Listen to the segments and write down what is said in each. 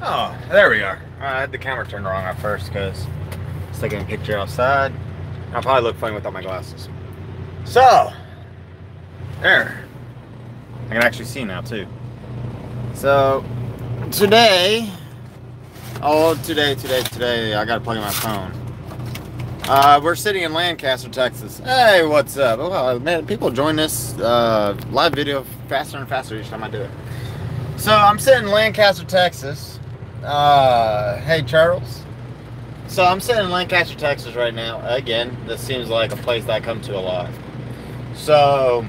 Oh, there we are. I had the camera turned wrong at first because I was taking a picture outside. I'll probably look funny without my glasses. So, there. I can actually see now too. So, today, I gotta plug in my phone. We're sitting in Lancaster, Texas. Hey, what's up? Oh, man, people join this live video faster and faster each time I do it. So, I'm sitting in Lancaster, Texas. Hey, Charles. So, I'm sitting in Lancaster, Texas right now. Again, this seems like a place that I come to a lot. So,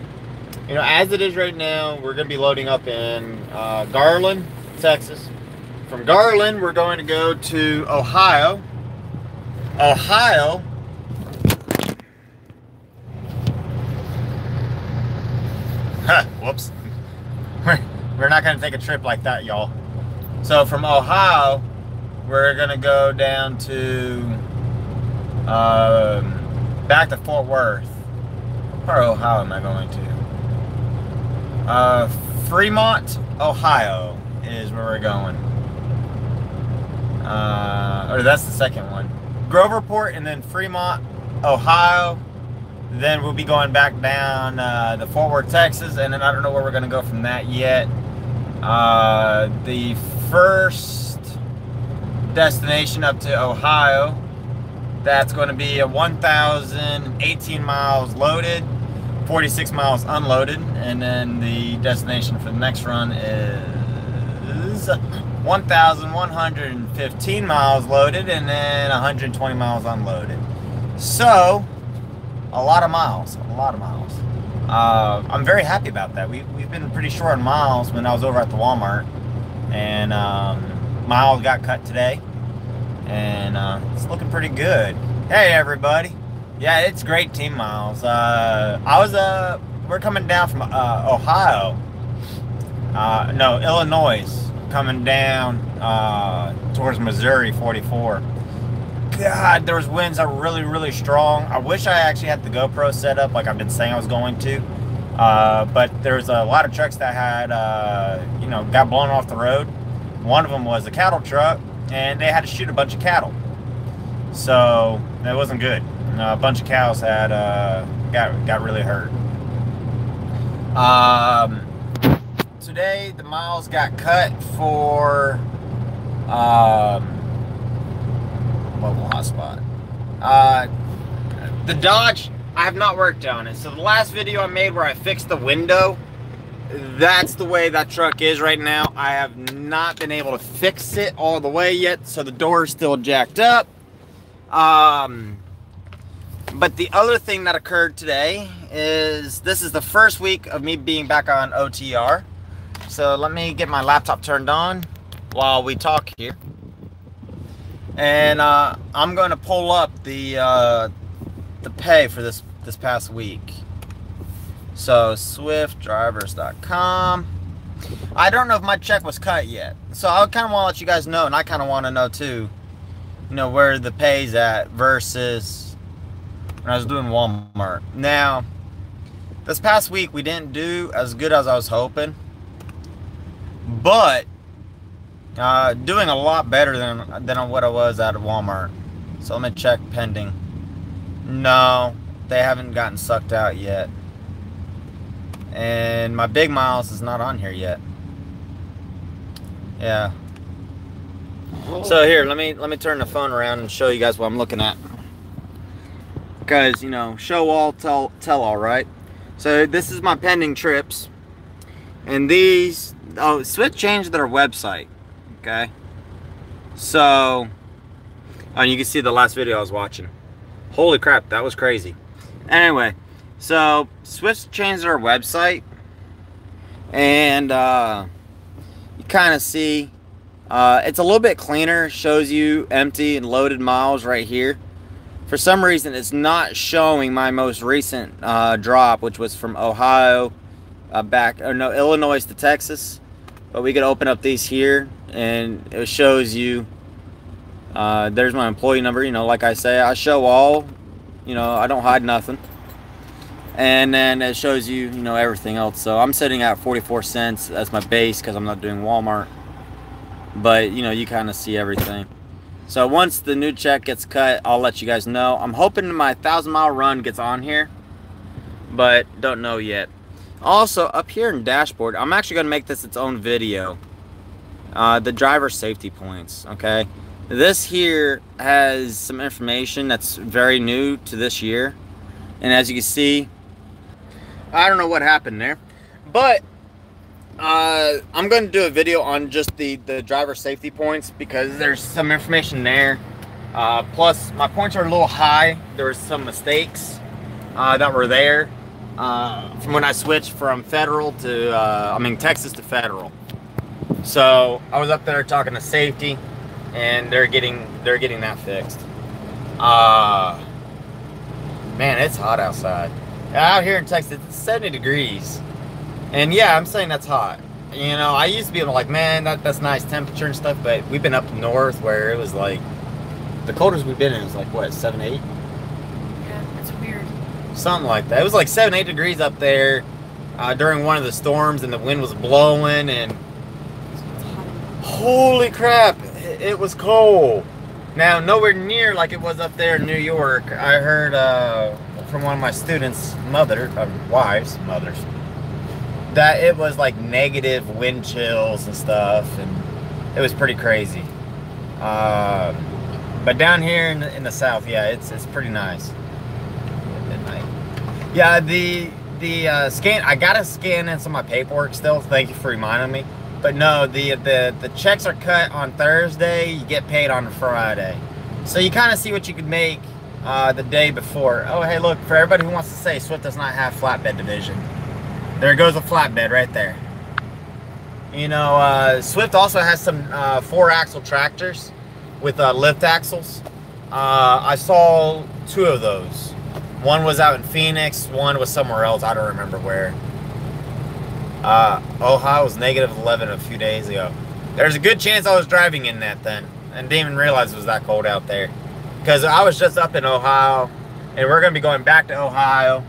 you know, as it is right now, we're going to be loading up in Garland, Texas. From Garland, we're going to go to Ohio. Whoops. We're not going to take a trip like that, y'all. So from Ohio, we're going to go down to back to Fort Worth. Where Ohio am I going to? Fremont, Ohio is where we're going. Or that's the second one. Groverport and then Fremont, Ohio. Then we'll be going back down to Fort Worth, Texas, and then I don't know where we're going to go from that yet. The first destination up to Ohio, that's going to be a 1,018 miles loaded, 46 miles unloaded, and then the destination for the next run is 1,115 miles loaded and then 120 miles unloaded. So, a lot of miles. I'm very happy about that. We've been pretty short on miles when I was over at the Walmart, and miles got cut today, and it's looking pretty good. Hey everybody, yeah, it's great team miles. We're coming down from Ohio, no, Illinois, coming down towards Missouri 44. God, there was winds that were really strong. I wish I actually had the GoPro set up like I've been saying I was going to. But there's a lot of trucks that had, you know, got blown off the road. One of them was a cattle truck, and they had to shoot a bunch of cattle. So, that wasn't good. A bunch of cows had, got really hurt. Today, the miles got cut for, mobile hotspot. The Dodge, I have not worked on it. So the last video I made where I fixed the window, that's the way that truck is right now. I have not been able to fix it all the way yet, so the door is still jacked up. But the other thing that occurred today is this is the first week of me being back on OTR. So let me get my laptop turned on while we talk here. And I'm going to pull up the pay for this past week. So swiftdrivers.com. I don't know if my check was cut yet, so I kind of want to let you guys know, and I kind of want to know too, you know, where the pay's at versus when I was doing Walmart. Now, this past week we didn't do as good as I was hoping, but doing a lot better than what I was at Walmart. So let me check pending. No, they haven't gotten sucked out yet. And my big miles is not on here yet. Yeah. So here, let me turn the phone around and show you guys what I'm looking at. Because, you know, show all, tell all, right? So this is my pending trips. And these, oh, Swift changed their website. Okay, so and you can see the last video I was watching. Holy crap, that was crazy. Anyway, so Swift changed their website, and you kind of see it's a little bit cleaner. Shows you empty and loaded miles right here. For some reason, it's not showing my most recent drop, which was from Ohio Illinois to Texas. But we could open up these here, and it shows you, there's my employee number, you know, like I say, I show all, you know, I don't hide nothing. And then it shows you, you know, everything else. So I'm sitting at 44 cents as my base because I'm not doing Walmart. but you know, you kind of see everything. So once the new check gets cut, I'll let you guys know. I'm hoping my 1,000-mile run gets on here, but don't know yet. Also, up here in dashboard, I'm actually going to make this its own video. The driver safety points, okay? This here has some information that's very new to this year. And as you can see, I don't know what happened there, but I'm going to do a video on just the driver safety points because there's some information there. Plus, my points are a little high. There was some mistakes that were there from when I switched from federal to, Texas to federal. So I was up there talking to safety, and they're getting that fixed. Man, it's hot outside. Out here in Texas, it's 70 degrees. And yeah, I'm saying that's hot. You know, I used to be like, man, that's nice temperature and stuff, but we've been up north where it was like, the coldest we've been in was like, what, 7, 8? Yeah, that's weird. Something like that. It was like 7, 8 degrees up there during one of the storms, and the wind was blowing, and holy crap, it was cold. Now, nowhere near like it was up there in New York. I heard from one of my students' mothers, that it was like negative wind chills and stuff, and it was pretty crazy. But down here in the south, yeah, it's pretty nice. Midnight. Yeah, the scan. I gotta scan in some of my paperwork still. Thank you for reminding me. But no, the checks are cut on Thursday. You get paid on Friday. So you kind of see what you could make the day before. Oh, hey, look, for everybody who wants to say Swift does not have flatbed division, there goes a flatbed right there. You know, Swift also has some 4-axle tractors with lift axles. I saw 2 of those. One was out in Phoenix. One was somewhere else. I don't remember where. Ohio was -11 a few days ago. There's a good chance I was driving in that then and didn't even realize it was that cold out there, because I was just up in Ohio, and we're going to be going back to Ohio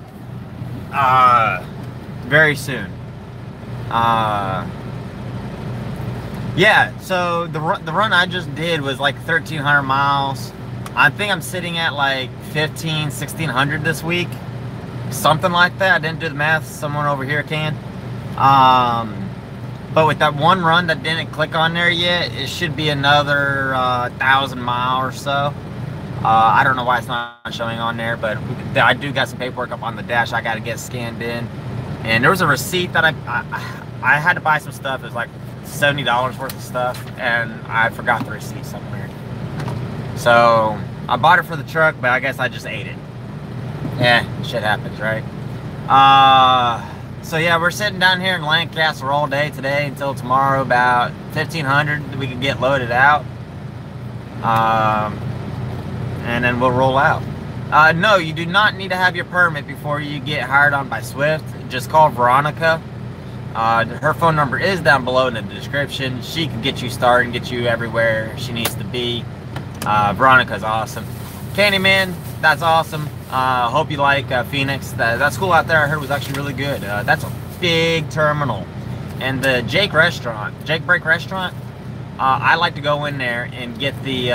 very soon. Yeah, so the run I just did was like 1,300 miles. I think I'm sitting at like 1,600 this week, something like that. I didn't do the math. Someone over here can. But with that one run that didn't click on there yet, it should be another 1,000 miles or so. I don't know why it's not showing on there, but I do got some paperwork up on the dash I got to get scanned in. And there was a receipt that I had to buy some stuff. It was like $70 worth of stuff, and I forgot the receipt somewhere. So I bought it for the truck, but I guess I just ate it. Yeah, shit happens, right? So yeah, we're sitting down here in Lancaster all day today until tomorrow about 1,500 we can get loaded out. And then we'll roll out. No, you do not need to have your permit before you get hired on by Swift. Just call Veronica. Her phone number is down below in the description. She can get you started and get you everywhere she needs to be. Veronica's awesome. Candyman, that's awesome. Hope you like Phoenix. That school out there I heard was actually really good. That's a big terminal. And the Jake Break Restaurant, I like to go in there and get the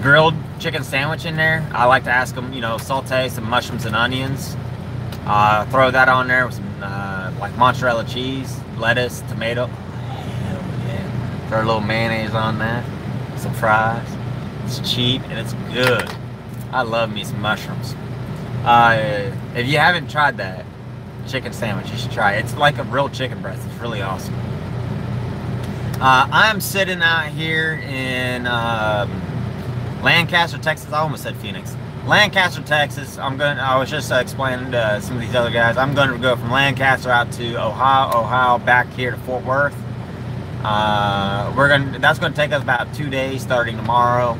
grilled chicken sandwich in there. I like to ask them, you know, saute some mushrooms and onions. Throw that on there with some like mozzarella cheese, lettuce, tomato. Hell yeah. Throw a little mayonnaise on that. Some fries. It's cheap and it's good. I love me some mushrooms. If you haven't tried that chicken sandwich, you should try it. It's like a real chicken breast. It's really awesome. I'm sitting out here in Lancaster, Texas. I almost said Phoenix. Lancaster, Texas. I was just explaining to some of these other guys. I'm going to go from Lancaster out to Ohio, back here to Fort Worth. That's going to take us about 2 days starting tomorrow,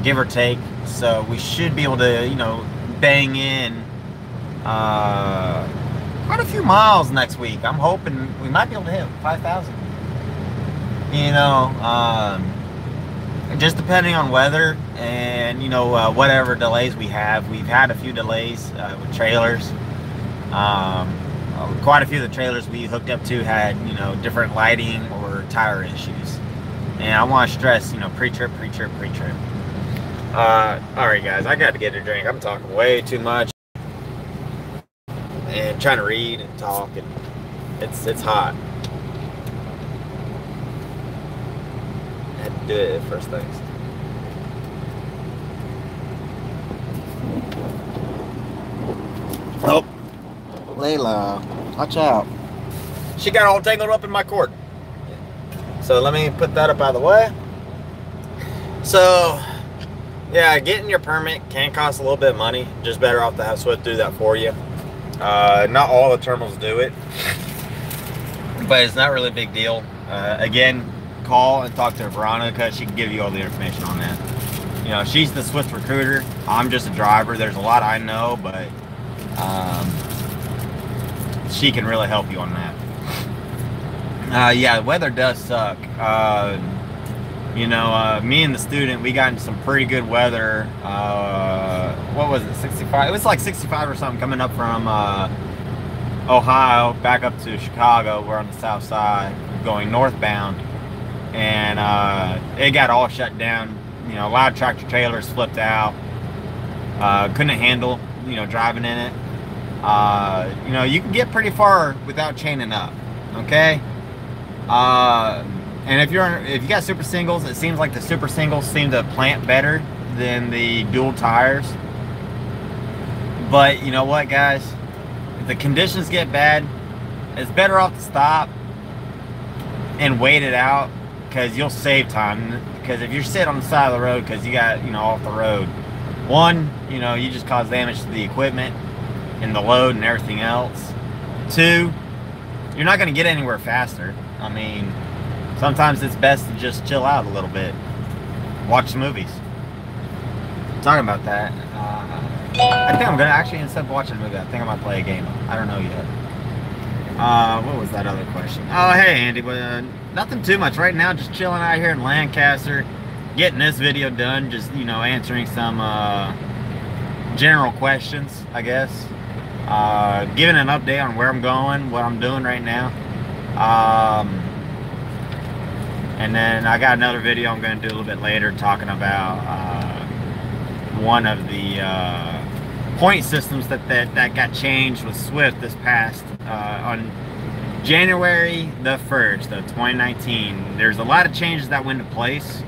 give or take. So we should be able to, you know, bang in quite a few miles next week. I'm hoping we might be able to hit 5,000. You know, just depending on weather and, you know, whatever delays we have. We've had a few delays with trailers. Quite a few of the trailers we hooked up to had, you know, different lighting or tire issues. And I want to stress, you know, pre-trip. Alright guys, I got to get a drink. I'm talking way too much. And trying to read and talk, and it's hot. I had to do it first things. Oh, Layla, watch out. She got all tangled up in my cord. So let me put that up out of the way. So, yeah, getting your permit can cost a little bit of money. Just better off to have Swift do that for you. Not all the terminals do it, but it's not really a big deal. Again, call and talk to Veronica. She can give you all the information on that. You know, she's the Swift recruiter. I'm just a driver. There's a lot I know, but she can really help you on that. Yeah, the weather does suck. You know, me and the student, we got into some pretty good weather. What was it, 65? It was like 65 or something coming up from Ohio back up to Chicago. We're on the south side going northbound. And it got all shut down. You know, a lot of tractor trailers flipped out. Couldn't handle, you know, driving in it. You know, you can get pretty far without chaining up, okay? And if you got super singles, it seems like the super singles seem to plant better than the dual tires. But you know what, guys? If the conditions get bad, it's better off to stop and wait it out, because you'll save time. Because if you're sitting on the side of the road because you got, you know, off the road, one, you know, you just cause damage to the equipment and the load and everything else. Two, you're not going to get anywhere faster. I mean, sometimes it's best to just chill out a little bit, watch some movies. Talking about that, I think I'm gonna actually, instead of watching a movie, I think I might play a game. I don't know yet. What was that other question? Oh, hey Andy, nothing too much right now. Just chilling out here in Lancaster, getting this video done. Just, you know, answering some general questions, I guess. Giving an update on where I'm going, what I'm doing right now. And then I got another video I'm going to do a little bit later talking about one of the point systems that got changed with Swift this past on January the 1st of 2019. There's a lot of changes that went into place.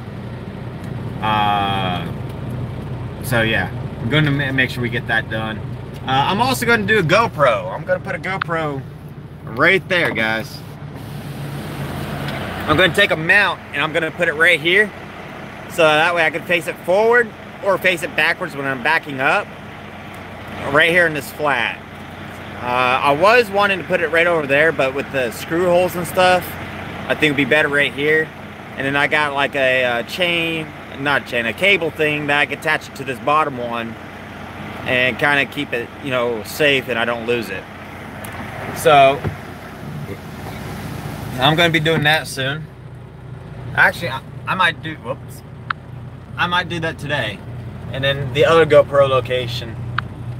So yeah, I'm going to make sure we get that done. I'm also going to do a GoPro. I'm going to put a GoPro right there, guys. I'm going to take a mount and I'm going to put it right here, so that way I can face it forward or face it backwards when I'm backing up, right here in this flat. I was wanting to put it right over there, but with the screw holes and stuff, I think it'd be better right here. And then I got like a cable thing that I can attach it to this bottom one and kind of keep it, you know, safe and I don't lose it. So I'm going to be doing that soon. Actually, I might do, whoops. I might do that today. And then the other GoPro location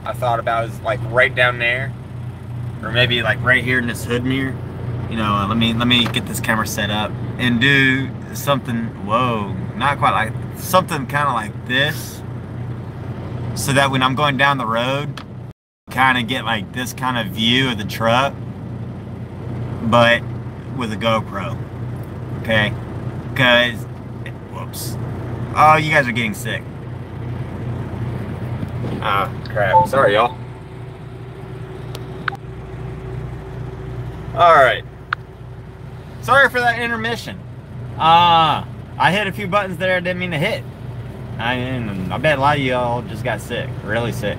I thought about is like right down there, or maybe like right here in this hood mirror. You know, let me get this camera set up and do something, whoa, not quite like, something kind of like this, so that when I'm going down the road, kind of get like this kind of view of the truck, but with a GoPro, okay? Because, whoops. Oh, you guys are getting sick. Ah, crap. Sorry, y'all. Alright. Sorry for that intermission. I hit a few buttons there I didn't mean to hit. I bet a lot of y'all just got sick, really sick.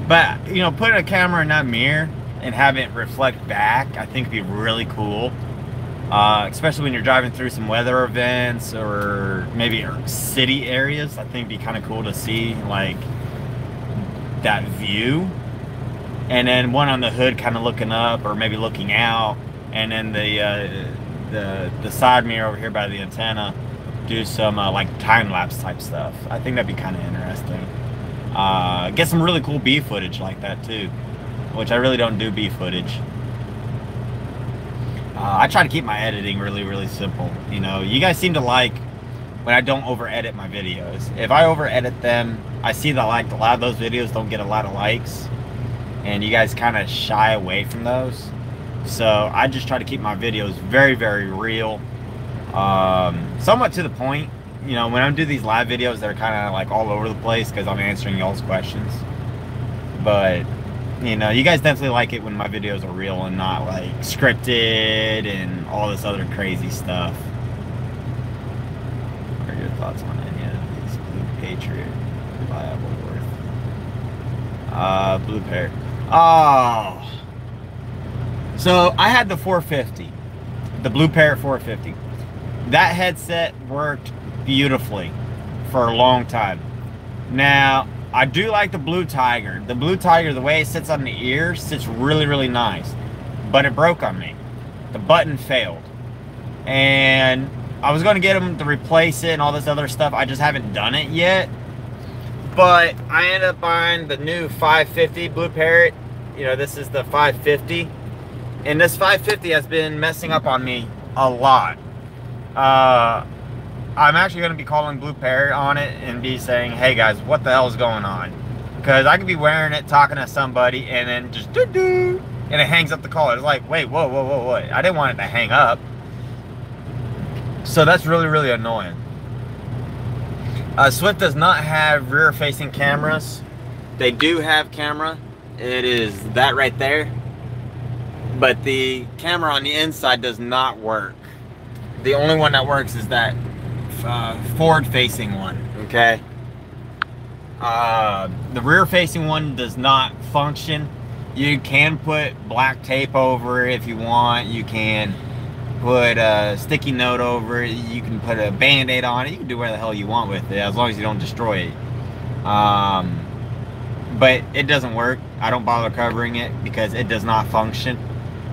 But, you know, putting a camera in that mirror and having it reflect back, I think would be really cool. Especially when you're driving through some weather events or maybe city areas. I think it'd be kind of cool to see like that view, and then one on the hood kind of looking up or maybe looking out, and then the side mirror over here by the antenna do some like time-lapse type stuff. I think that'd be kind of interesting. Get some really cool bee footage like that too, which I really don't do bee footage. I try to keep my editing really, really simple. You know, you guys seem to like when I don't over edit my videos. If I over edit them, I see that like a lot of those videos don't get a lot of likes, and you guys kind of shy away from those. So I just try to keep my videos very, very real, somewhat to the point. You know, when I do these live videos, they're kind of like all over the place because I'm answering y'all's questions. But you know, you guys definitely like it when my videos are real and not like scripted and all this other crazy stuff. What are your thoughts on any of these Blue Patriot reliable worth? Blue Parrot. Oh, so I had the 450, the Blue Parrot 450. That headset worked beautifully for a long time. Now, I do like the Blue Tiger. The Blue Tiger, the way it sits on the ear, sits really, really nice. But it broke on me. The button failed. And I was going to get them to replace it and all this other stuff. I just haven't done it yet. But I ended up buying the new 550 Blue Parrot. You know, this is the 550. And this 550 has been messing up on me a lot. I'm actually going to be calling Blue Parrot on it and be saying, hey guys, what the hell is going on? Because I could be wearing it, talking to somebody, and then just doo-doo, and it hangs up the call. It's like, wait, whoa, whoa, whoa, whoa. I didn't want it to hang up. So that's really, really annoying. Swift does not have rear-facing cameras. They do have camera. It is that right there. But the camera on the inside does not work. The only one that works is that forward-facing one, okay? The rear-facing one does not function. You can put black tape over it if you want. You can put a sticky note over it. You can put a band-aid on it. You can do whatever the hell you want with it, as long as you don't destroy it. But it doesn't work. I don't bother covering it because it does not function.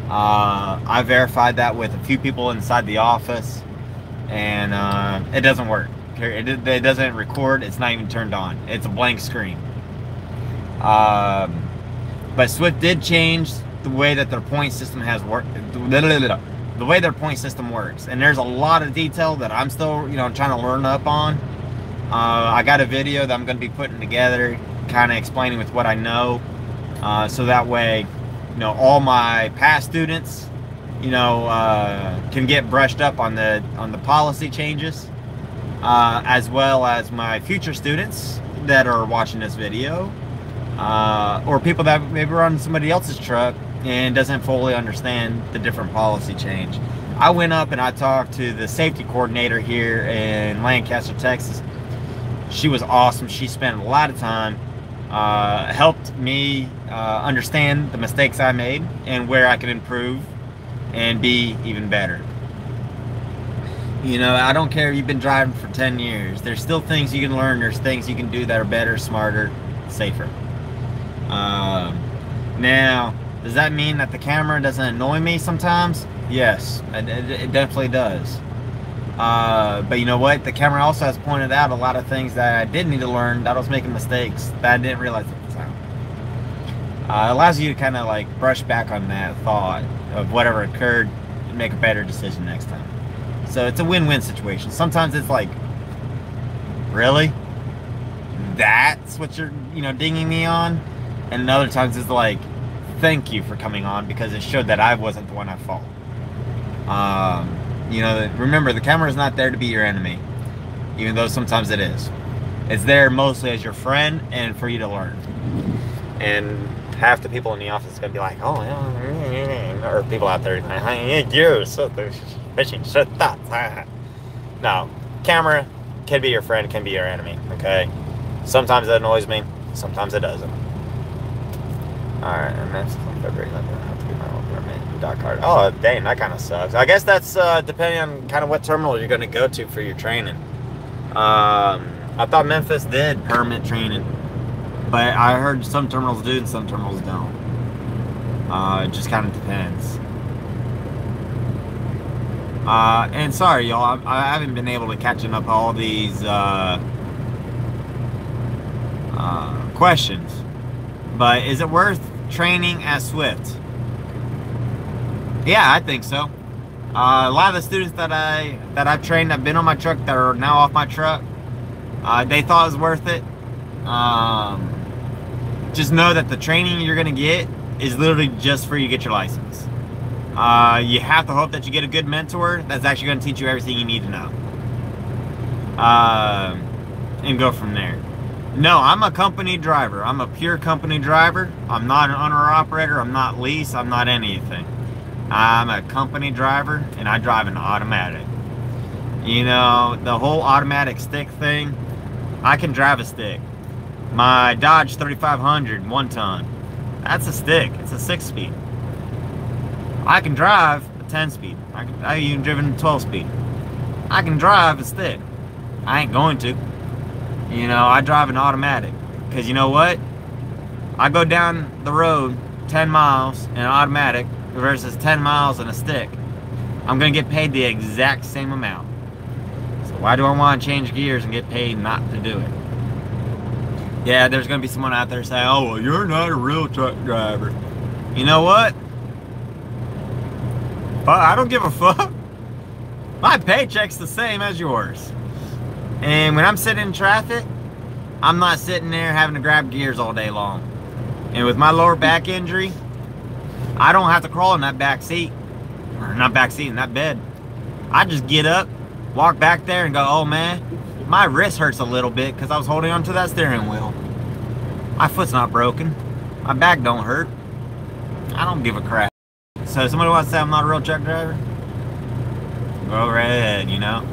I verified that with a few people inside the office, and it doesn't work. It doesn't record. It's not even turned on. It's a blank screen. But Swift did change the way that their point system has worked. The way their point system works, and there's a lot of detail that I'm still, you know, trying to learn up on. I got a video that I'm going to be putting together, kind of explaining with what I know, so that way, you know, all my past students, you know, can get brushed up on the policy changes, as well as my future students that are watching this video, or people that maybe run somebody else's truck and doesn't fully understand the different policy change. I went up and I talked to the safety coordinator here in Lancaster, Texas. She was awesome. She spent a lot of time, helped me understand the mistakes I made and where I can improve and be even better. You know, I don't care if you've been driving for 10 years. There's still things you can learn. There's things you can do that are better, smarter, safer. Now, does that mean that the camera doesn't annoy me sometimes? Yes, it definitely does. But you know what? The camera also has pointed out a lot of things that I did need to learn, that I was making mistakes that I didn't realize at the time. It allows you to kind of like brush back on that thought of whatever occurred and make a better decision next time. So it's a win-win situation. Sometimes it's like, really? That's what you're, you know, dinging me on? And other times it's like, thank you for coming on because it showed that I wasn't the one at fault. You know, remember, the camera is not there to be your enemy, even though sometimes it is. It's there mostly as your friend and for you to learn. And half the people in the office is going to be like, oh, yeah, or people out there, you're so fishing shit thoughts. No, camera can be your friend, can be your enemy, okay? Sometimes it annoys me, sometimes it doesn't. Alright, and that's February 11th. I have to get my own permit. Dock card. Oh, dang, that kind of sucks. I guess that's depending on kind of what terminal you're going to go to for your training. I thought Memphis did permit training, but I heard some terminals do and some terminals don't. It just kind of depends. And sorry, y'all, I haven't been able to catch up all these questions. But is it worth training at Swift? Yeah, I think so. A lot of the students that I've trained, that have been on my truck, that are now off my truck, they thought it was worth it. Just know that the training you're gonna get is literally just for you to get your license. You have to hope that you get a good mentor that's actually going to teach you everything you need to know, and go from there. No, I'm a company driver. I'm a pure company driver. I'm not an owner operator. I'm not lease. I'm not anything. I'm a company driver, and I drive an automatic. You know, the whole automatic stick thing, I can drive a stick. My Dodge 3500 1-ton, that's a stick. It's a 6-speed. I can drive a 10-speed. I even driven a 12-speed. I can drive a stick. I ain't going to. You know, I drive an automatic. Because you know what? I go down the road 10 miles in an automatic versus 10 miles in a stick. I'm going to get paid the exact same amount. So why do I want to change gears and get paid not to do it? Yeah, there's going to be someone out there saying, oh, well, you're not a real truck driver. You know what? But I don't give a fuck. My paycheck's the same as yours. And when I'm sitting in traffic, I'm not sitting there having to grab gears all day long. And with my lower back injury, I don't have to crawl in that back seat. Or not back seat, in that bed. I just get up, walk back there and go, oh man, my wrist hurts a little bit because I was holding onto that steering wheel. My foot's not broken. My back don't hurt. I don't give a crap. So somebody wants to say I'm not a real truck driver? Go right ahead, you know.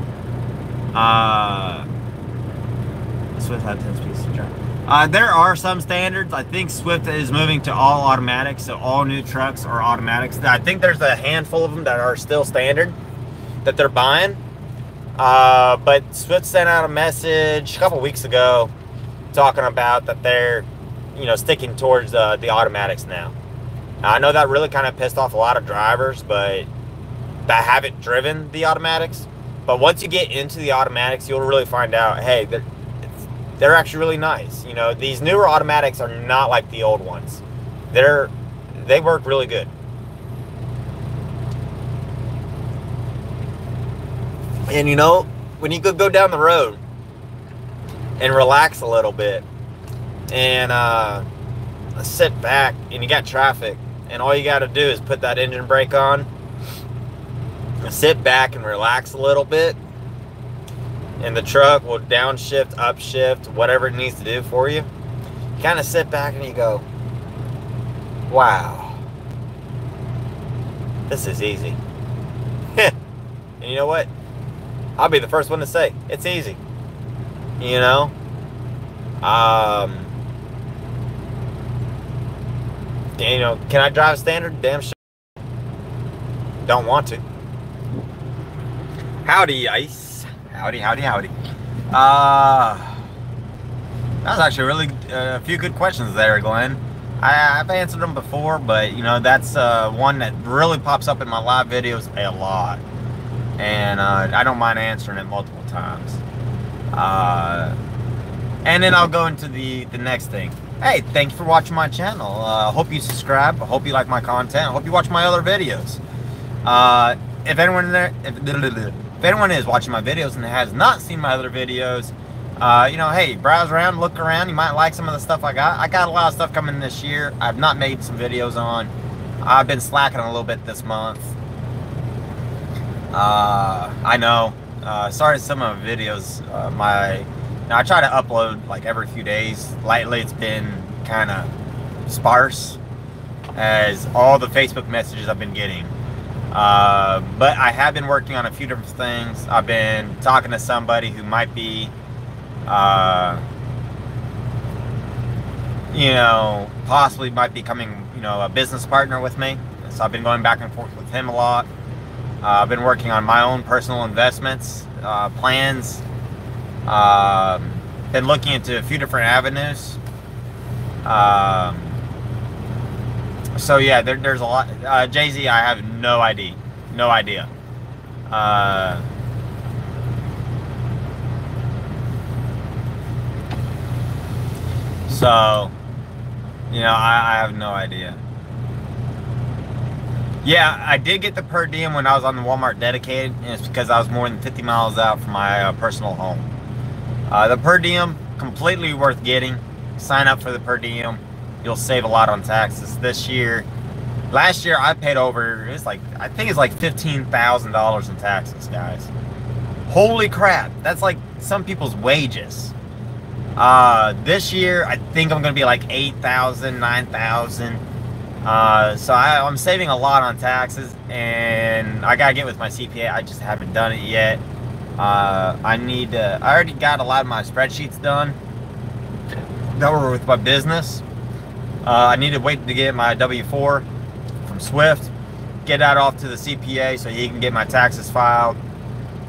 Swift had 10 speeds to drive. There are some standards. I think Swift is moving to all automatic, so all new trucks are automatics. I think there's a handful of them that are still standard that they're buying. But Swift sent out a message a couple weeks ago talking about that they're, you know, sticking towards the automatics now. I know that really kind of pissed off a lot of drivers, but that haven't driven the automatics. But once you get into the automatics, you'll really find out, hey, they're actually really nice. You know, these newer automatics are not like the old ones. They work really good. And you know, when you go down the road and relax a little bit and sit back and you got traffic and all you got to do is put that engine brake on, sit back and relax a little bit, and the truck will downshift, upshift, whatever it needs to do for you. You kind of sit back and you go, wow, this is easy. And you know what? I'll be the first one to say, it's easy. You know? You know, can I drive standard? Damn sure. Don't want to. Howdy, Ice. Howdy, howdy, howdy. That was actually really a few good questions there, Glenn. I've answered them before, but you know, that's one that really pops up in my live videos a lot. And I don't mind answering it multiple times. And then I'll go into the next thing. Hey, thank you for watching my channel. Hope you subscribe. I hope you like my content. I hope you watch my other videos. If anyone is watching my videos and has not seen my other videos, you know, hey, browse around, look around. You might like some of the stuff I got. I got a lot of stuff coming this year. I've not made some videos on. I've been slacking a little bit this month. I know. Sorry, some of the videos. I try to upload like every few days. Lately, it's been kind of sparse, as all the Facebook messages I've been getting. But I have been working on a few different things. I've been talking to somebody who might be, you know, possibly might be becoming, you know, a business partner with me. So I've been going back and forth with him a lot. I've been working on my own personal investments, plans. Been looking into a few different avenues. So yeah, there's a lot. Jay-Z, I have no idea. No idea. So, you know, I have no idea. Yeah, I did get the per diem when I was on the Walmart dedicated, and it's because I was more than 50 miles out from my personal home. The per diem, completely worth getting. Sign up for the per diem. You'll save a lot on taxes this year. Last year I paid over, I think it's like $15,000 in taxes, guys. Holy crap, that's like some people's wages. This year I think I'm gonna be like 8,000, 9,000. So I'm saving a lot on taxes, and I gotta get with my CPA. I just haven't done it yet. I already got a lot of my spreadsheets done that were with my business. I need to wait to get my W-4 from Swift, get that off to the CPA so he can get my taxes filed,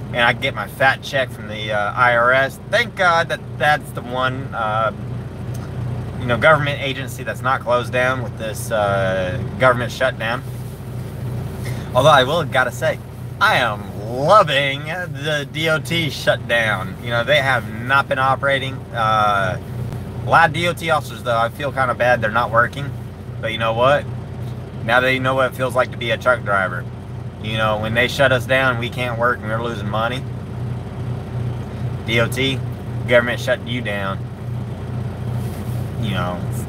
and I can get my fat check from the IRS. Thank God that that's the one government agency that's not closed down with this government shutdown. Although I will gotta say, I am loving the DOT shutdown. They have not been operating. A lot of DOT officers, though, I feel kind of bad they're not working. But you know what? Now they know what it feels like to be a truck driver. When they shut us down, we can't work and we're losing money. DOT, government shutting you down. It's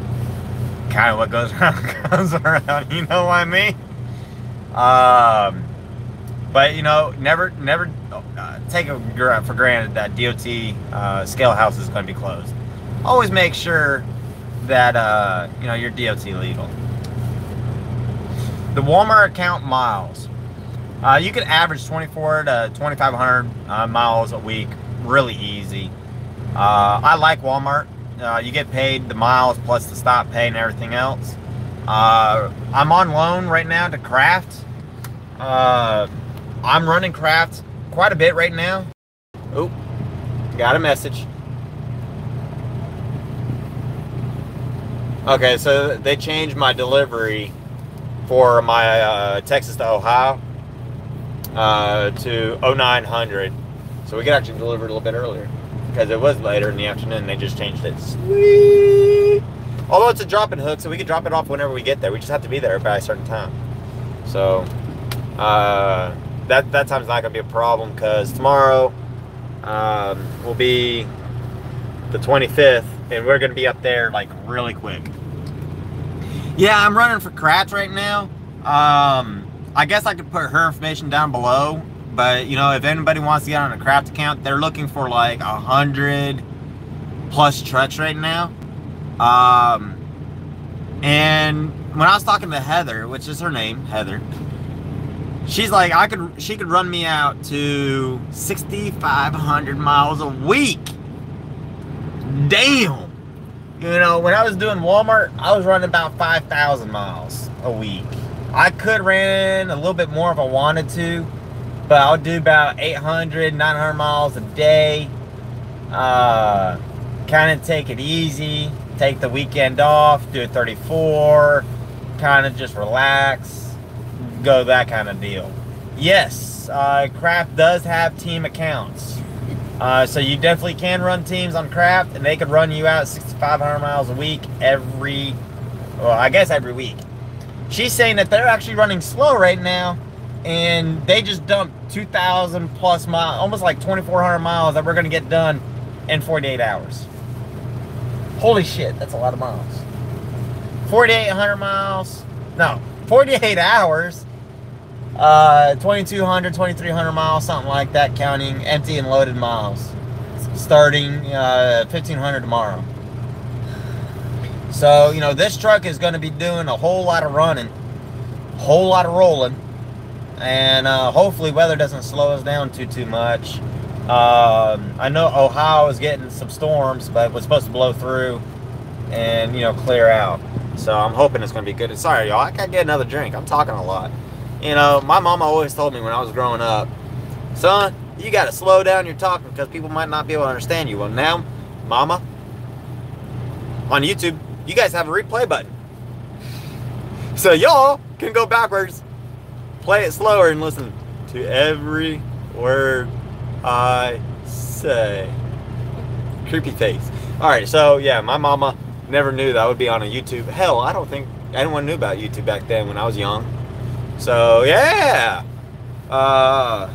kind of what goes around comes around. You know what I mean? But never take it for granted that DOT scale house is going to be closed. Always make sure that you're DOT legal. The Walmart account miles. You can average 24 to 2,500 miles a week, really easy. I like Walmart. You get paid the miles plus the stop pay and everything else. I'm on loan right now to Craft. I'm running Craft quite a bit right now. Oh, got a message. Okay, so they changed my delivery for my Texas to Ohio to 0900. So we could actually deliver it a little bit earlier because it was later in the afternoon. They just changed it. Sweet. Although it's a drop-in hook, so we can drop it off whenever we get there. We just have to be there by a certain time. So that time's not gonna be a problem because tomorrow will be the 25th, and we're gonna be up there like really quick. Yeah, I'm running for Kratz right now. I guess I could put her information down below, but if anybody wants to get on a Craft account, they're looking for like 100 plus trucks right now. And when I was talking to Heather, which is her name, Heather, she's like, she could run me out to 6,500 miles a week. Damn. When I was doing Walmart, I was running about 5,000 miles a week. I could run a little bit more if I wanted to, but I'll do about 800, 900 miles a day. Kind of take it easy, take the weekend off, do a 34, kind of just relax, go that kind of deal. Yes, Craft does have team accounts. So you definitely can run teams on Craft, and they could run you out 6,500 miles a week every week. She's saying that they're actually running slow right now, and they just dumped 2,000 plus miles, almost like 2,400 miles that we're going to get done in 48 hours. Holy shit, that's a lot of miles. 4,800 miles, no, 48 hours, 2,200, 2,300 miles, something like that, counting empty and loaded miles, starting 1,500 tomorrow. So, this truck is going to be doing a whole lot of running, a whole lot of rolling, and hopefully weather doesn't slow us down too much. I know Ohio is getting some storms, but it was supposed to blow through and, clear out. So I'm hoping it's going to be good. Sorry, y'all, I gotta get another drink. I'm talking a lot. My mama always told me when I was growing up, son, you got to slow down your talking because people might not be able to understand you. Well, now, mama, on YouTube, you guys have a replay button. So y'all can go backwards, play it slower, and listen to every word I say. Creepy face. Alright, so yeah, my mama never knew that I would be on a YouTube. Hell, I don't think anyone knew about YouTube back then when I was young. So yeah, I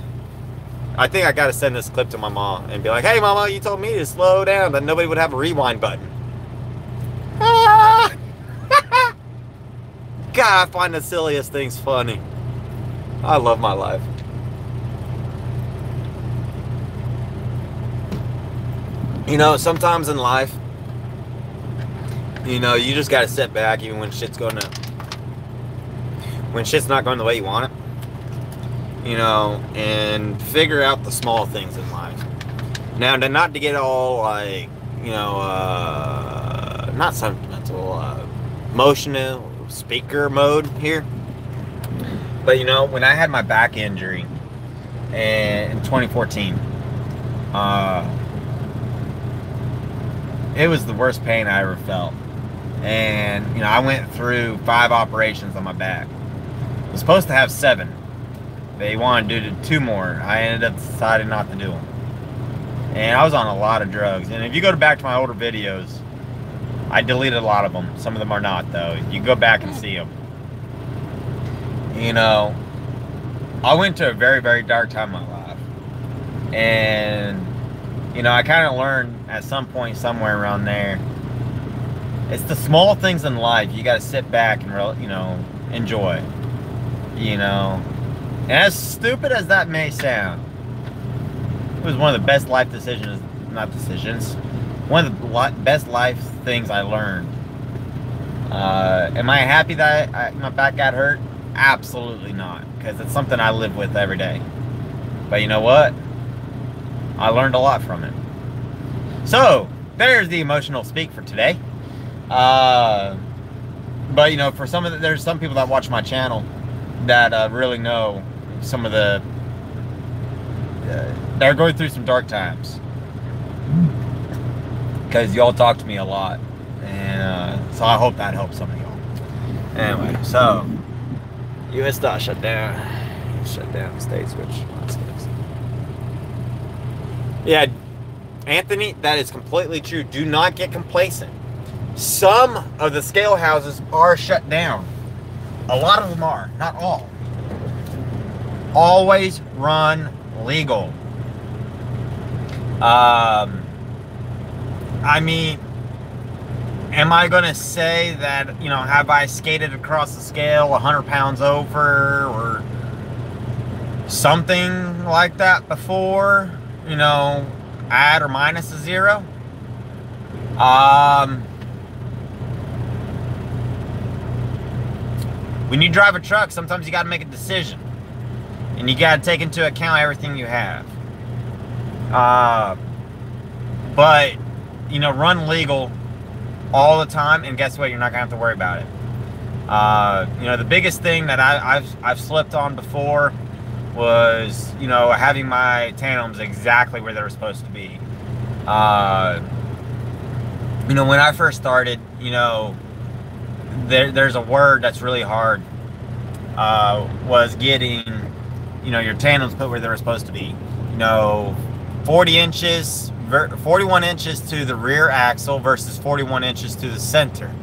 think I gotta send this clip to my mom and be like, hey mama, you told me to slow down, that nobody would have a rewind button. Ah! God, I find the silliest things funny. I love my life. You know, sometimes in life, you know, you just gotta sit back even when shit's not going the way you want it. You know, and figure out the small things in life. Now, not to get all like, you know, not sentimental, emotional speaker mode here. But you know, when I had my back injury in 2014, it was the worst pain I ever felt. And you know, I went through 5 operations on my back. I was supposed to have 7. They wanted to do 2 more. I ended up deciding not to do them. And I was on a lot of drugs. And if you go back to my older videos, I deleted a lot of them. Some of them are not, though. You go back and see them. You know, I went to a very, very dark time in my life. And, you know, I kind of learned at some point somewhere around there, it's the small things in life you got to sit back and, you know, enjoy. You know, and as stupid as that may sound, it was one of the best life decisions, one of the best life things I learned. Am I happy that my back got hurt? Absolutely not, because it's something I live with every day. But you know what? I learned a lot from it. So, there's the emotional speak for today. But you know, for there's some people that watch my channel that really know some of the they're going through some dark times, because y'all talk to me a lot, and so I hope that helps some of y'all. Anyway, so U.S. shut down state switch. Yeah, Anthony, that is completely true. Do not get complacent. Some of the scale houses are shut down. A lot of them are, not all. Always run legal. I mean, am I going to say that, you know, have I skated across the scale 100 pounds over or something like that before? You know, add or minus a 0? When you drive a truck, sometimes you got to make a decision. And you got to take into account everything you have. But, you know, run legal all the time, and guess what? You're not going to have to worry about it. You know, the biggest thing that I've slipped on before was, you know, having my tandems exactly where they were supposed to be. You know, when I first started, you know, there's a word that's really hard, was getting, you know, your tandems put where they were supposed to be. You know, 41 inches to the rear axle versus 41 inches to the center.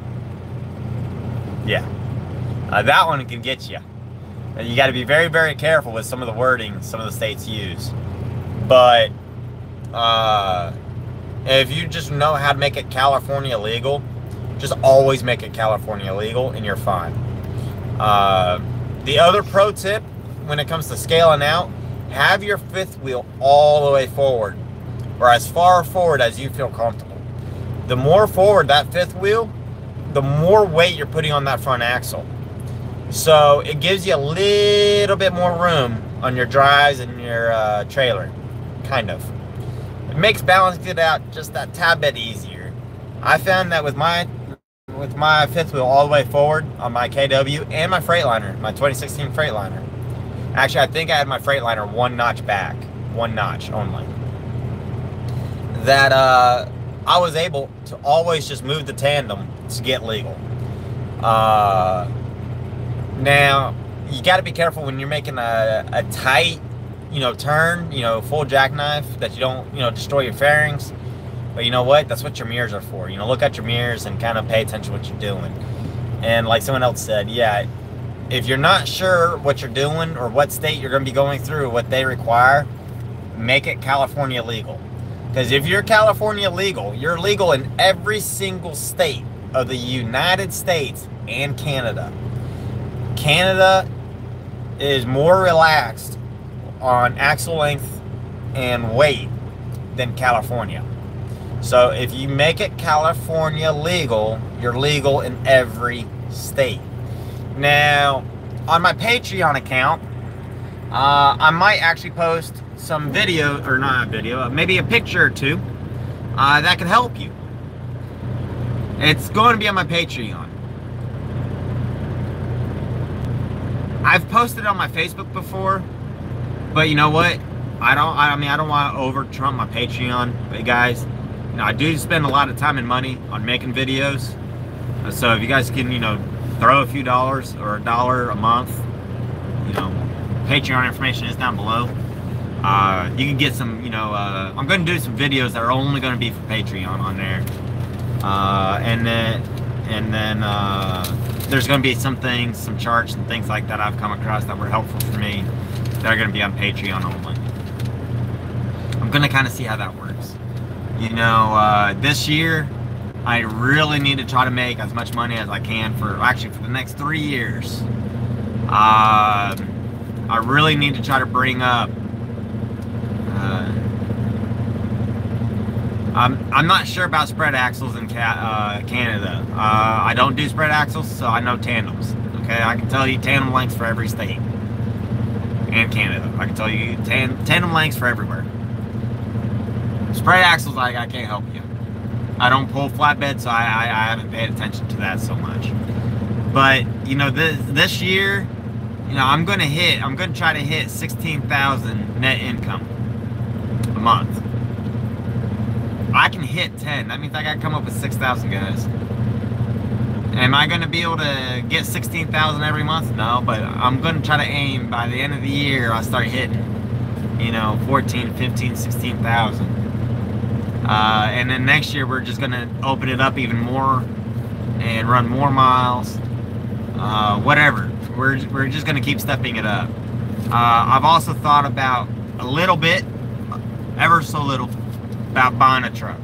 Yeah, that one can get you. And you got to be very, very careful with some of the wording some of the states use. But if you just know how to make it California legal, just always make it California legal and you're fine. The other pro tip when it comes to scaling out, have your fifth wheel all the way forward, or as far forward as you feel comfortable. The more forward that fifth wheel, the more weight you're putting on that front axle. So it gives you a little bit more room on your drives and your trailer, kind of. It makes balancing it out just that tad bit easier. I found that with my fifth wheel all the way forward on my KW and my Freightliner, my 2016 Freightliner. Actually, I think I had my Freightliner one notch back, one notch only. That I was able to always just move the tandem to get legal. Now, you got to be careful when you're making a tight, you know, turn, you know, full jackknife, that you don't, you know, destroy your fairings. But you know what? That's what your mirrors are for. You know, look at your mirrors and kind of pay attention to what you're doing. And like someone else said, yeah, if you're not sure what you're doing or what state you're going to be going through or what they require, make it California legal. Because if you're California legal, you're legal in every single state of the United States and Canada. Canada is more relaxed on axle length and weight than California. So if you make it California legal, you're legal in every state. Now, on my Patreon account, I might actually post some video, or not a video, maybe a picture or two that could help you. It's going to be on my Patreon. I've posted on my Facebook before, but you know what? I don't want to over trump my Patreon, but guys, you know, I do spend a lot of time and money on making videos. So if you guys can, you know, throw a few dollars or $1 a month, you know, Patreon information is down below. You can get some, you know, I'm going to do some videos that are only going to be for Patreon on there. And then there's going to be some things, some charts and things like that I've come across that were helpful for me that are going to be on Patreon only. I'm going to kind of see how that works. You know, this year, I really need to try to make as much money as I can for the next 3 years. I really need to try to bring up. I'm not sure about spread axles in Canada. I don't do spread axles, so I know tandems. Okay, I can tell you tandem lengths for every state and Canada. I can tell you tandem lengths for everywhere. Spread axles, I can't help you. I don't pull flatbed, so I haven't paid attention to that so much. But you know, this year, you know, I'm gonna try to hit 16,000 net income a month. I can hit 10. That means I gotta come up with 6,000, guys. Am I gonna be able to get 16,000 every month? No, but I'm gonna try to aim by the end of the year. I'll start hitting, you know, 14, 15, 16,000. And then next year we're just gonna open it up even more and run more miles. Whatever. We're just gonna keep stepping it up. I've also thought about a little bit, ever so little, about buying a truck.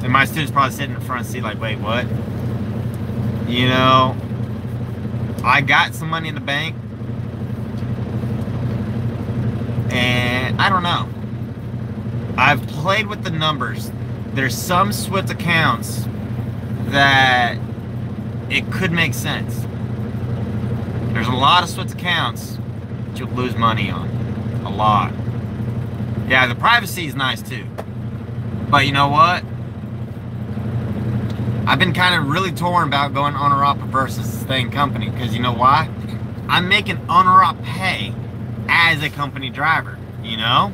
And my students probably sitting in the front seat like, wait, what? You know, I got some money in the bank, and I don't know. I've played with the numbers. There's some Swift accounts that it could make sense. There's a lot of Swift accounts that you'll lose money on. A lot. Yeah, the privacy is nice too. But you know what? I've been kind of really torn about going owner-operator versus staying company, because you know why? I'm making owner-op pay as a company driver, you know?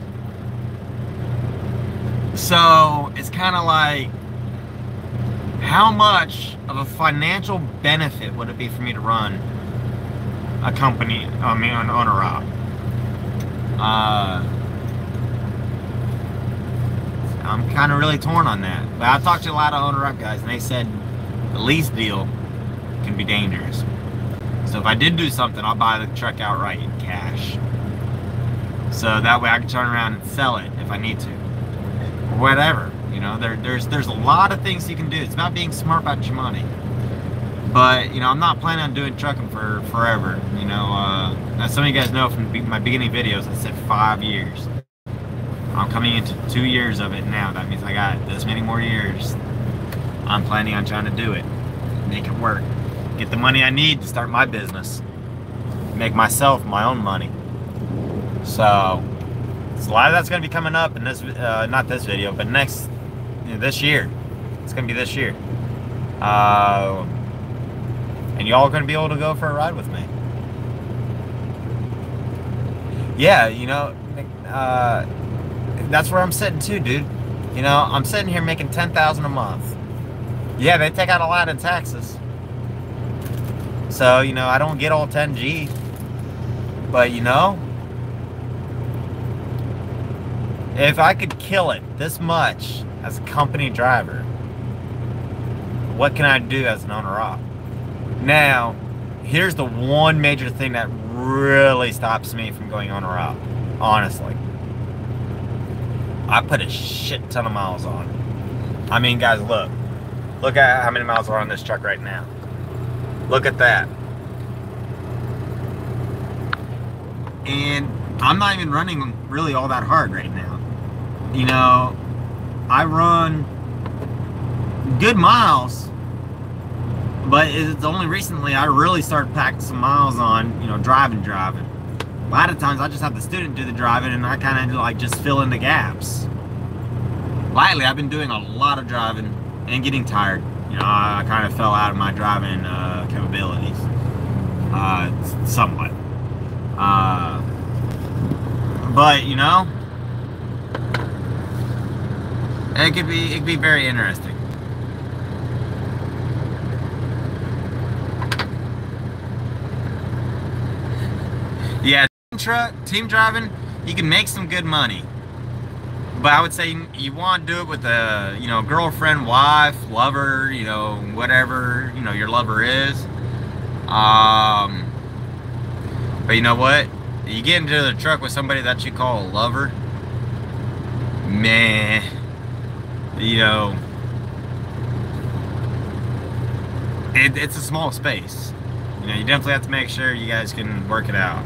So it's kind of like, how much of a financial benefit would it be for me to run a company, an owner-op? I'm kind of really torn on that. But I talked to a lot of owner-op guys, and they said the lease deal can be dangerous. So if I did do something, I'll buy the truck outright in cash. So that way I can turn around and sell it if I need to. Or whatever. You know, there's a lot of things you can do. It's about being smart about your money. But, you know, I'm not planning on doing trucking for forever. You know, as some of you guys know from my beginning videos, I said 5 years. I'm coming into 2 years of it now. That means I got this many more years. I'm planning on trying to do it. Make it work. Get the money I need to start my business. Make myself my own money. So a lot of that's going to be coming up in this, not this video, but next, you know, this year. It's going to be this year. And y'all are going to be able to go for a ride with me. Yeah, you know, that's where I'm sitting too, dude. You know, I'm sitting here making $10,000 a month. Yeah, they take out a lot in taxes. So, you know, I don't get all 10G. But, you know, if I could kill it this much as a company driver, what can I do as an owner-op? Now, here's the one major thing that really stops me from going on a route, honestly. I put a shit ton of miles on. I mean, guys, look at how many miles are on this truck right now. Look at that. And I'm not even running really all that hard right now. You know, I run good miles, but it's only recently I really started packing some miles on, you know, driving. A lot of times I just have the student do the driving and I kind of like just fill in the gaps. Lately, I've been doing a lot of driving and getting tired. You know, I kind of fell out of my driving capabilities, somewhat. But you know, it could be very interesting. Yeah, team driving, you can make some good money. But I would say you want to do it with a, you know, girlfriend, wife, lover, you know, whatever, you know, your lover is. But you know what? You get into the truck with somebody that you call a lover, man, you know, it's a small space. You know, you definitely have to make sure you guys can work it out.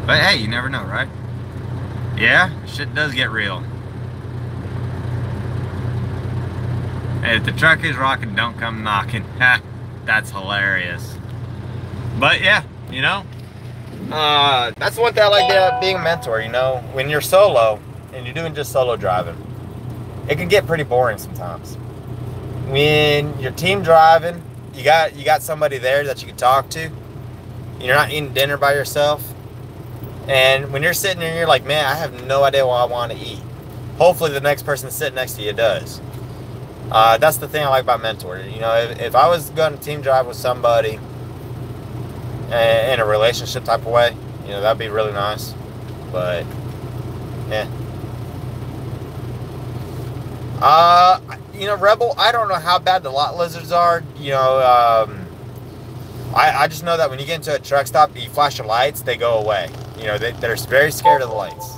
But hey, you never know, right? Yeah, shit does get real. Hey, if the truck is rocking, don't come knocking. That's hilarious. But yeah, you know, that's one thing I like about being a mentor. You know, when you're solo and you're doing just solo driving, it can get pretty boring sometimes. When you're team driving, you got somebody there that you can talk to. You're not eating dinner by yourself. And when you're sitting there, you're like, man, I have no idea what I want to eat. Hopefully the next person sitting next to you does. That's the thing I like about mentoring. You know, if I was going to team drive with somebody in a relationship type of way, you know, that'd be really nice. But, yeah. You know, Rebel, I don't know how bad the lot lizards are. You know, I just know that when you get into a truck stop, you flash your lights, they go away. You know, they're very scared of the lights.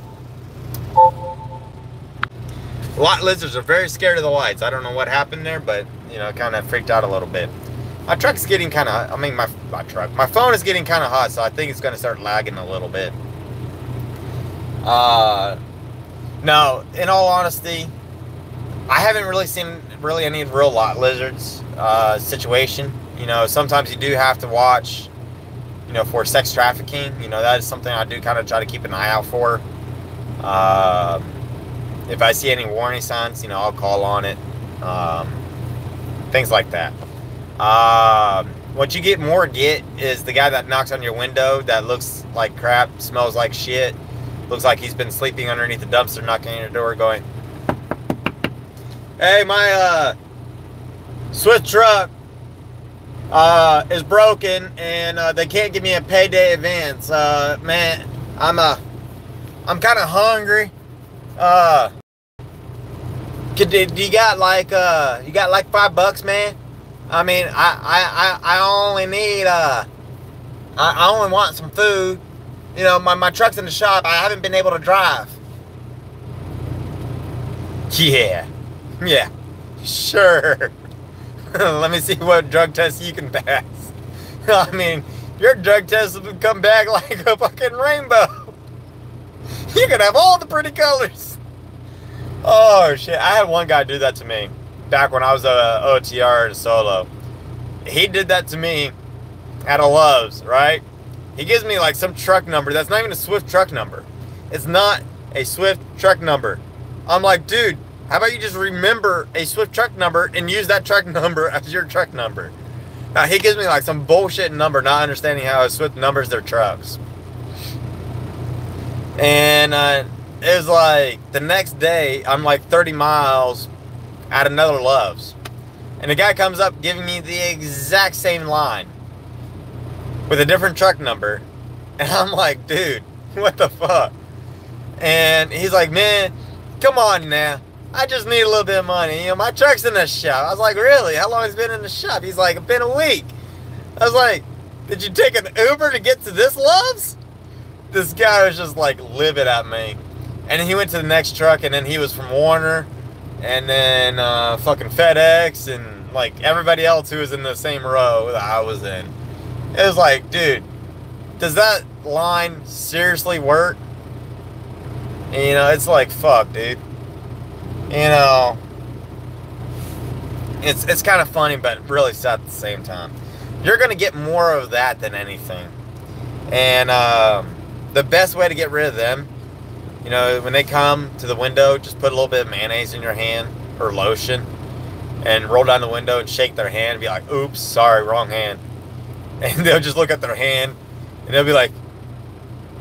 Lot lizards are very scared of the lights. I don't know what happened there, but, you know, kind of freaked out a little bit. My truck's getting kind of, I mean, my phone is getting kind of hot, so I think it's going to start lagging a little bit. No, in all honesty, I haven't really seen any real lot lizards situation. You know, sometimes you do have to watch, you know, for sex trafficking. You know, that is something I do kind of try to keep an eye out for. If I see any warning signs, you know, I'll call on it. Things like that. What you get is the guy that knocks on your window that looks like crap, smells like shit, looks like he's been sleeping underneath the dumpster, knocking on your door going, hey, my Swift truck is broken and they can't give me a payday advance. Man, I'm kind of hungry. Do you got like $5, man? I mean, I only need I only want some food. You know, my truck's in the shop. I haven't been able to drive. Yeah, sure. Let me see what drug test you can pass. I mean, your drug test will come back like a fucking rainbow. You can have all the pretty colors. Oh shit, I had one guy do that to me back when I was a OTR and solo. He did that to me at a Love's, right? He gives me like some truck number that's not even a Swift truck number. It's not a Swift truck number. I'm like, dude, how about you just remember a Swift truck number and use that truck number as your truck number? Now, he gives me like some bullshit number, not understanding how Swift numbers their trucks. And it was like the next day, I'm like 30 miles at another Love's. And the guy comes up giving me the exact same line with a different truck number. And I'm like, dude, what the fuck? And he's like, man, come on now. I just need a little bit of money. You know, my truck's in the shop. I was like, really? How long has it been in the shop? He's like, it's been a week. I was like, did you take an Uber to get to this Love's? This guy was just like livid at me. And he went to the next truck, and then he was from Warner, and then fucking FedEx, and like everybody else who was in the same row that I was in. It was like, dude, does that line seriously work? And, you know, it's like, fuck, dude. You know, it's kind of funny, but really sad at the same time. You're gonna get more of that than anything. And the best way to get rid of them, you know, when they come to the window, just put a little bit of mayonnaise in your hand or lotion, and roll down the window and shake their hand and be like, oops, sorry, wrong hand. And they'll just look at their hand and they'll be like,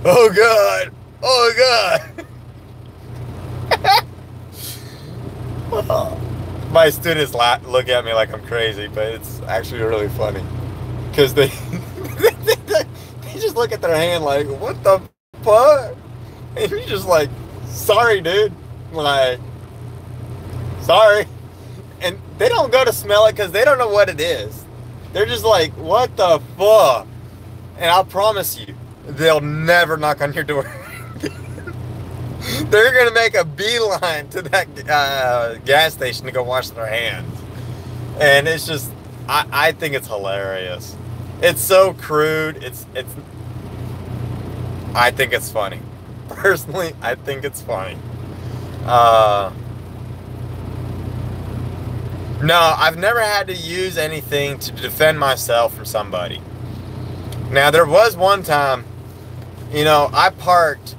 oh God, oh God. My students look at me like I'm crazy, but it's actually really funny. Because they just look at their hand like, what the fuck? And you're just like, sorry, dude. Like, sorry. And they don't go to smell it because they don't know what it is. They're just like, what the fuck? And I promise you, they'll never knock on your door. They're going to make a beeline to that gas station to go wash their hands. And it's just, I think it's hilarious. It's so crude. I think it's funny. Personally, I think it's funny. No, I've never had to use anything to defend myself from somebody. Now, there was one time, you know, I parked,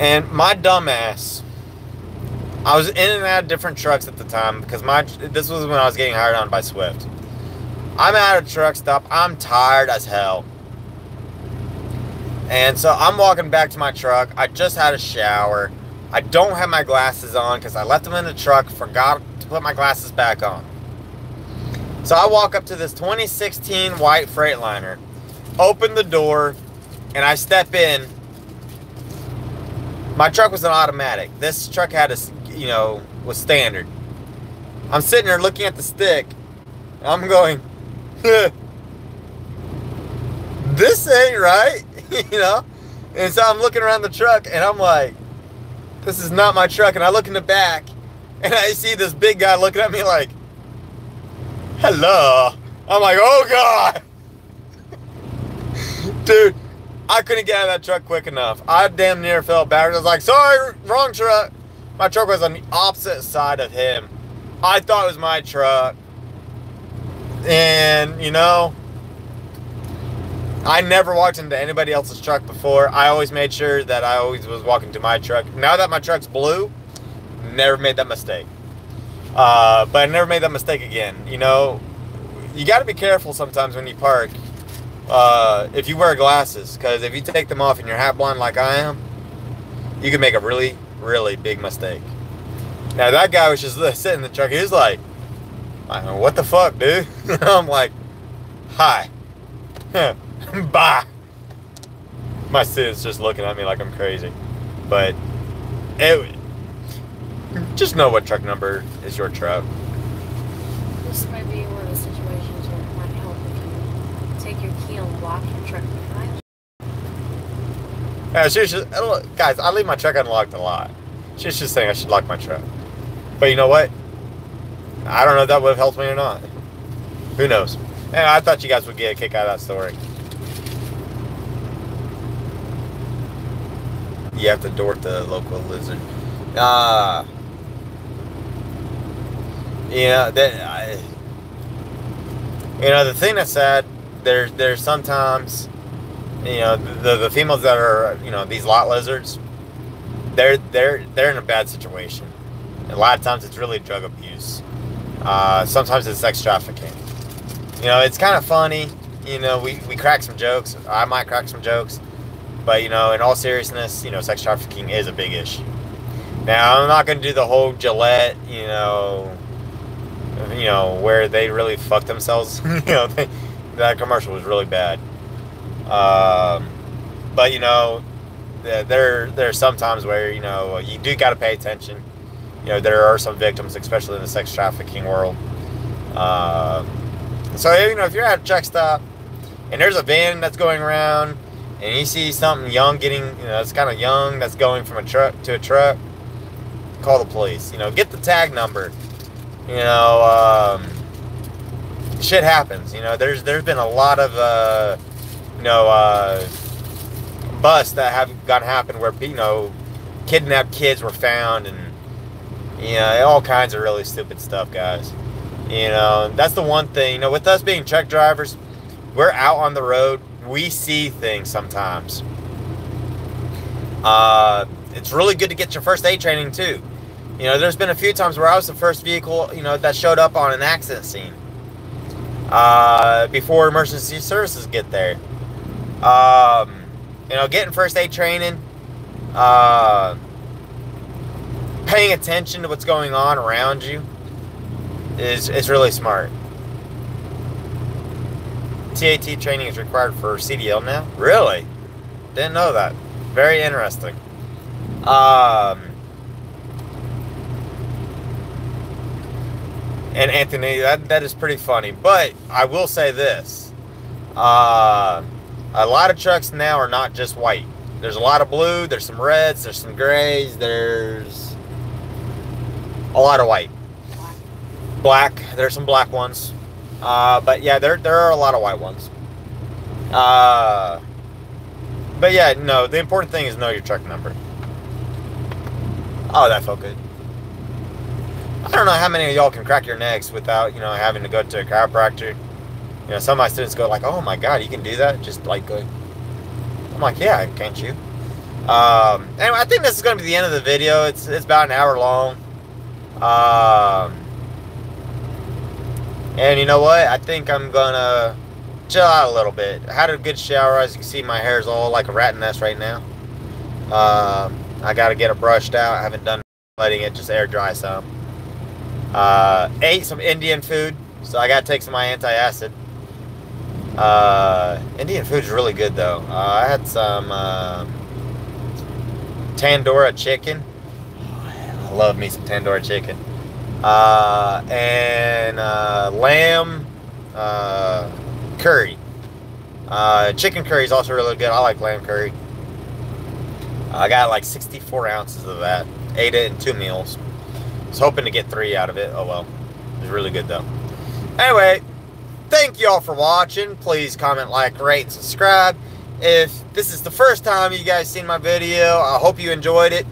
and my dumbass, I was in and out of different trucks at the time because this was when I was getting hired on by Swift. I'm at a truck stop. I'm tired as hell. And so I'm walking back to my truck. I just had a shower. I don't have my glasses on because I left them in the truck, forgot to put my glasses back on. So I walk up to this 2016 white Freightliner, open the door, and I step in. My truck was an automatic. This truck had a, you know, was standard. I'm sitting there looking at the stick. I'm going, this ain't right, you know? And so I'm looking around the truck and I'm like, this is not my truck. And I look in the back and I see this big guy looking at me like, hello. I'm like, oh God. Dude, I couldn't get out of that truck quick enough. I damn near fell backwards. I was like, sorry, wrong truck. My truck was on the opposite side of him. I thought it was my truck. And, you know, I never walked into anybody else's truck before. I always made sure that I always was walking to my truck. Now that my truck's blue, never made that mistake. But I never made that mistake again. You know, you got to be careful sometimes when you park. If you wear glasses, because if you take them off and you're half blind like I am, you can make a really, really big mistake. Now that guy was just sitting in the truck. He was like, what the fuck, dude? I'm like, hi. Bye. My student's just looking at me like I'm crazy. But just know what truck number is your truck. This might be one of the situations where it might help if you take your key and lock your truck behind you. Yeah, she was just, guys, I leave my truck unlocked a lot. She's just saying I should lock my truck. But you know what? I don't know if that would have helped me or not. Who knows? And I thought you guys would get a kick out of that story. You have to dort the local lizard. Yeah, you know, the thing that's sad, there's sometimes, you know, the females that are, you know, these lot lizards, they're in a bad situation. A lot of times it's really drug abuse. Sometimes it's sex trafficking. You know, it's kind of funny. You know, we crack some jokes. I might crack some jokes. But, you know, in all seriousness, you know, sex trafficking is a big issue. Now, I'm not going to do the whole Gillette, you know, where they really fucked themselves. You know, that commercial was really bad. But, you know, there are some times where, you know, you do got to pay attention. you know, there are some victims, especially in the sex trafficking world. So, you know, if you're at a truck stop and there's a van that's going around and you see something young getting, you know, it's kind of young that's going from a truck to a truck, call the police. You know, get the tag number. You know, shit happens. You know, there's been a lot of, you know, busts that have happen where, you know, kidnapped kids were found, and, you know, all kinds of really stupid stuff, guys. You know, that's the one thing, you know, with us being truck drivers, we're out on the road, we see things sometimes. It's really good to get your first aid training too. You know, there's been a few times where I was the first vehicle, you know, that showed up on an accident scene before emergency services get there. You know, getting first aid training, paying attention to what's going on around you is really smart. TAT training is required for CDL now? Really? Didn't know that. Very interesting. And Anthony, that is pretty funny. But I will say this. A lot of trucks now are not just white. There's a lot of blue, there's some reds, there's some grays, there's a lot of white. Black, there's some black ones. But yeah, there are a lot of white ones. But yeah, no, the important thing is know your truck number. Oh, that felt good. I don't know how many of y'all can crack your necks without, you know, having to go to a chiropractor. You know, some of my students go like, oh my God, you can do that? Just like go. I'm like, yeah, can't you? Anyway, I think this is going to be the end of the video. It's about an hour long. And you know what? I think I'm gonna chill out a little bit. I had a good shower. As you can see, my hair is all like a rat nest right now. I gotta get it brushed out. I haven't done letting it just air dry some. Ate some Indian food, so I gotta take some of my anti-acid. Indian food is really good though. I had some tandoori chicken. I love me some tandoori chicken. And lamb curry. Chicken curry is also really good. I like lamb curry. I got like 64 ounces of that. Ate it in 2 meals. Was hoping to get 3 out of it. Oh well. It was really good though. Anyway, thank you all for watching. Please comment, like, rate, and subscribe. If this is the first time you guys seen my video, I hope you enjoyed it.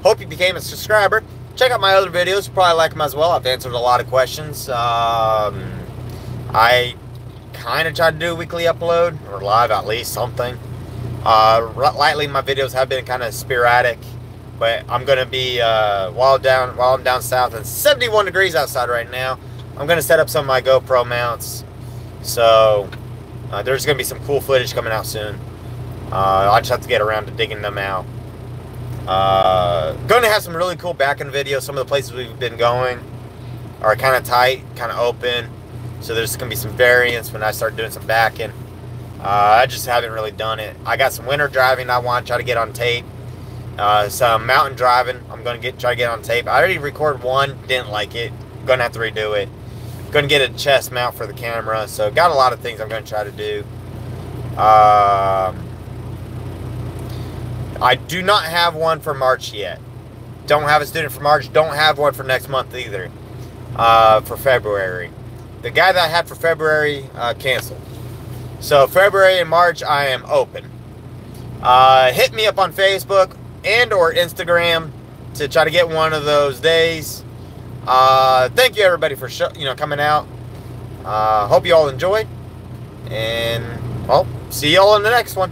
Hope you became a subscriber. Check out my other videos. You probably like them as well. I've answered a lot of questions. I kind of try to do a weekly upload, or live at least, something. Lately, my videos have been kind of sporadic, but I'm going to be, while I'm down south, and 71 degrees outside right now, I'm going to set up some of my GoPro mounts. So, there's going to be some cool footage coming out soon. I just have to get around to digging them out. Going to have some really cool back-end videos. Some of the places we've been going are kind of tight, kind of open. So there's going to be some variance when I start doing some back-end. I just haven't really done it. I got some winter driving I want to try to get on tape. Some mountain driving I'm going to try to get on tape. I already recorded one, didn't like it. Going to have to redo it. Going to get a chest mount for the camera. So got a lot of things I'm going to try to do. I do not have one for March yet. Don't have a student for March. Don't have one for next month either. For February. The guy that I had for February canceled. So February and March I am open. Hit me up on Facebook and or Instagram to try to get one of those days. Thank you everybody for coming out. Hope you all enjoyed. And well, see y'all in the next one.